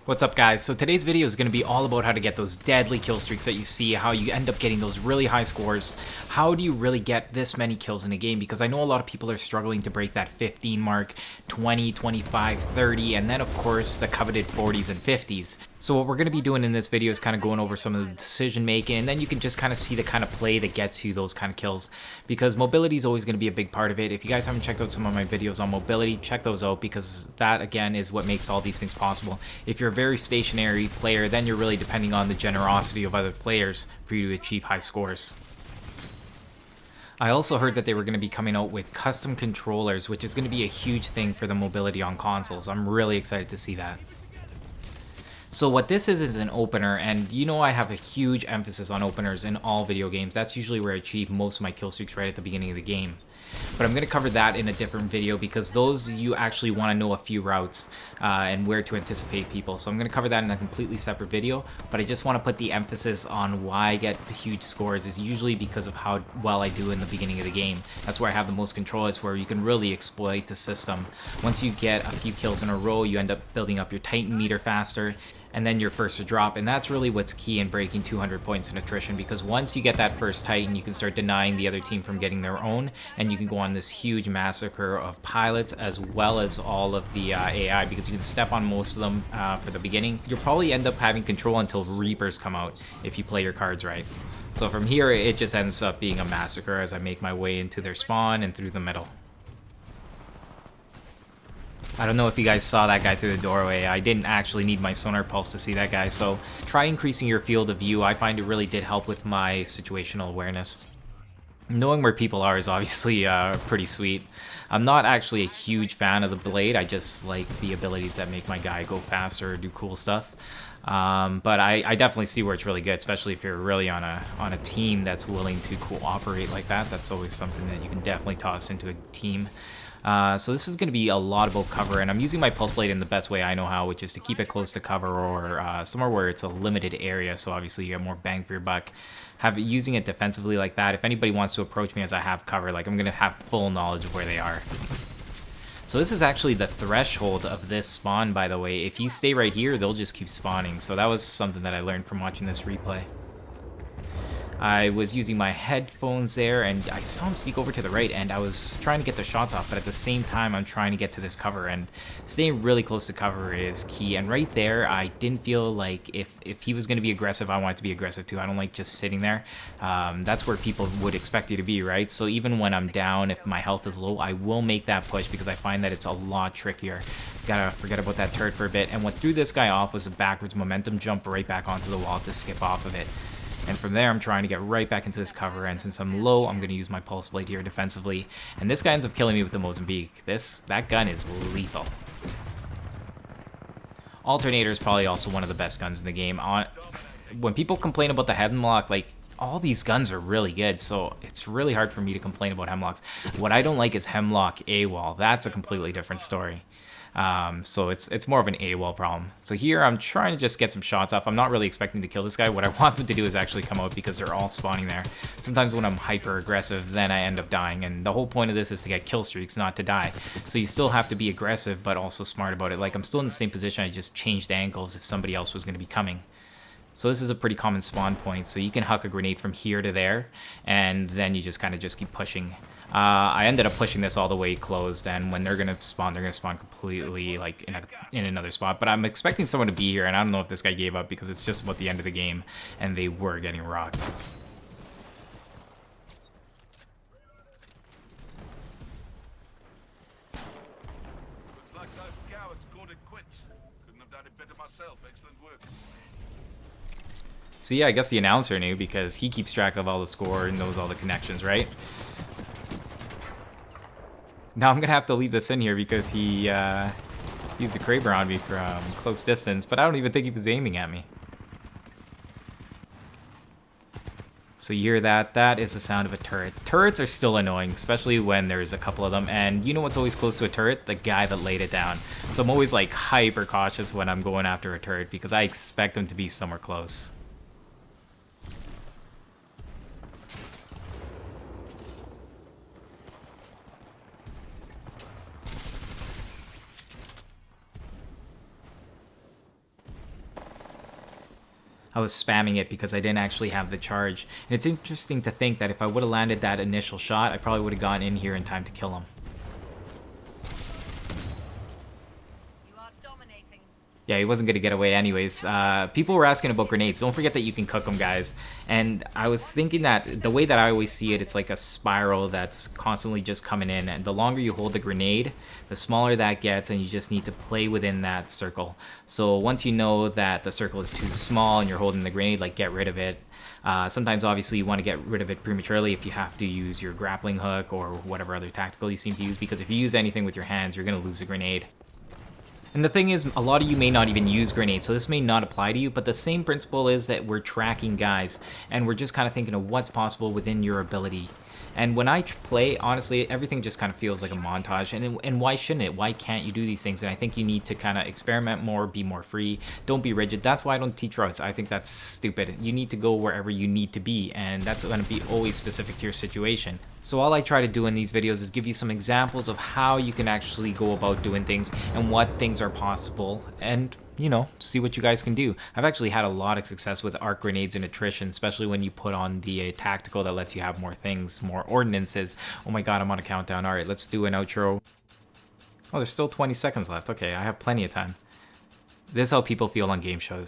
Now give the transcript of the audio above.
What's up, guys? So today's video is going to be all about how to get those deadly kill streaks that you see, how you end up getting those really high scores. How do you really get this many kills in a game? Because I know a lot of people are struggling to break that 15 mark, 20, 25, 30, and then of course the coveted 40s and 50s. So what we're going to be doing in this video is kind of going over some of the decision making, and then you can just kind of see the kind of play that gets you those kind of kills, because mobility is always going to be a big part of it. If you guys haven't checked out some of my videos on mobility, check those out, because that again is what makes all these things possible. If you're a very stationary player, then you're really depending on the generosity of other players for you to achieve high scores. I also heard that they were going to be coming out with custom controllers, which is going to be a huge thing for the mobility on consoles. I'm really excited to see that. So what this is an opener, and you know I have a huge emphasis on openers in all video games. That's usually where I achieve most of my kill streaks, right at the beginning of the game. But I'm going to cover that in a different video, because those you actually want to know a few routes and where to anticipate people. So I'm going to cover that in a completely separate video, but I just want to put the emphasis on why I get huge scores is usually because of how well I do in the beginning of the game. That's where I have the most control. It's where you can really exploit the system. Once you get a few kills in a row, you end up building up your Titan meter faster, and then you're first to drop, and that's really what's key in breaking 200 points in attrition, because once you get that first Titan, you can start denying the other team from getting their own, and you can go on this huge massacre of pilots as well as all of the AI, because you can step on most of them for the beginning. You'll probably end up having control until Reapers come out if you play your cards right. So from here, it just ends up being a massacre as I make my way into their spawn and through the middle. I don't know if you guys saw that guy through the doorway. I didn't actually need my sonar pulse to see that guy, so try increasing your field of view. I find it really did help with my situational awareness. Knowing where people are is obviously pretty sweet. I'm not actually a huge fan of the blade. I just like the abilities that make my guy go faster or do cool stuff. But I definitely see where it's really good, especially if you're really on a team that's willing to cooperate like that. That's always something that you can definitely toss into a team. So this is going to be a lot about cover, and I'm using my pulse blade in the best way I know how, which is to keep it close to cover or somewhere where it's a limited area, so obviously you get more bang for your buck. Using it defensively like that, if anybody wants to approach me as I have cover, like I'm going to have full knowledge of where they are. So this is actually the threshold of this spawn, by the way. If you stay right here, they'll just keep spawning, so that was something that I learned from watching this replay. I was using my headphones there, and I saw him sneak over to the right, and I was trying to get the shots off, but at the same time I'm trying to get to this cover, and staying really close to cover is key. And right there, I didn't feel like if he was going to be aggressive, I wanted to be aggressive too. I don't like just sitting there. That's where people would expect you to be, right? So even when I'm down, if my health is low, I will make that push, because I find that it's a lot trickier. Gotta forget about that turret for a bit, and what threw this guy off was a backwards momentum jump right back onto the wall to skip off of it. And from there, I'm trying to get right back into this cover, and since I'm low, I'm going to use my pulse blade here defensively. And this guy ends up killing me with the Mozambique. That gun is lethal. Alternator is probably also one of the best guns in the game. When people complain about the hemlock, like, all these guns are really good, so it's really hard for me to complain about hemlocks. What I don't like is hemlock AWOL. That's a completely different story. So it's more of an AWOL problem. So here I'm trying to just get some shots off. I'm not really expecting to kill this guy. What I want them to do is actually come out, because they're all spawning there. Sometimes when I'm hyper aggressive, then I end up dying, and the whole point of this is to get kill streaks, not to die. So you still have to be aggressive, but also smart about it. Like, I'm still in the same position, I just changed angles if somebody else was going to be coming. So this is a pretty common spawn point, so you can huck a grenade from here to there, and then you just kind of just keep pushing. I ended up pushing this all the way closed, and when they're going to spawn completely like in another spot. But I'm expecting someone to be here, and I don't know if this guy gave up, because it's just about the end of the game, and they were getting rocked. Looks like those cowards called it quits. Couldn't have done it better myself. Excellent work. So yeah, I guess the announcer knew, because he keeps track of all the score and knows all the connections, right? Now I'm gonna have to leave this in here, because he used the Kraber on me from close distance, but I don't even think he was aiming at me. So you hear that? That is the sound of a turret. Turrets are still annoying, especially when there's a couple of them. And you know what's always close to a turret? The guy that laid it down. So I'm always like hyper cautious when I'm going after a turret, because I expect them to be somewhere close. I was spamming it because I didn't actually have the charge. And it's interesting to think that if I would have landed that initial shot, I probably would have gotten in here in time to kill him. Yeah, he wasn't going to get away anyways. People were asking about grenades. Don't forget that you can cook them, guys. And I was thinking that the way that I always see it, it's like a spiral that's constantly just coming in. And the longer you hold the grenade, the smaller that gets, and you just need to play within that circle. So once you know that the circle is too small and you're holding the grenade, like, get rid of it. Sometimes, obviously, you want to get rid of it prematurely if you have to use your grappling hook or whatever other tactical you seem to use. Because if you use anything with your hands, you're going to lose the grenade. And the thing is, a lot of you may not even use grenades, so this may not apply to you, but the same principle is that we're tracking guys, and we're just kind of thinking of what's possible within your ability. And when I play, honestly, everything just kind of feels like a montage, and why shouldn't it? Why can't you do these things? And I think you need to kind of experiment more, be more free, don't be rigid. That's why I don't teach routes. I think that's stupid. You need to go wherever you need to be, and that's going to be always specific to your situation. So all I try to do in these videos is give you some examples of how you can actually go about doing things and what things are possible, and you know, see what you guys can do. I've actually had a lot of success with arc grenades and attrition, especially when you put on the tactical that lets you have more things, more ordinances. Oh my god, I'm on a countdown. Alright, let's do an outro. Oh, there's still 20 seconds left. Okay, I have plenty of time. This is how people feel on game shows.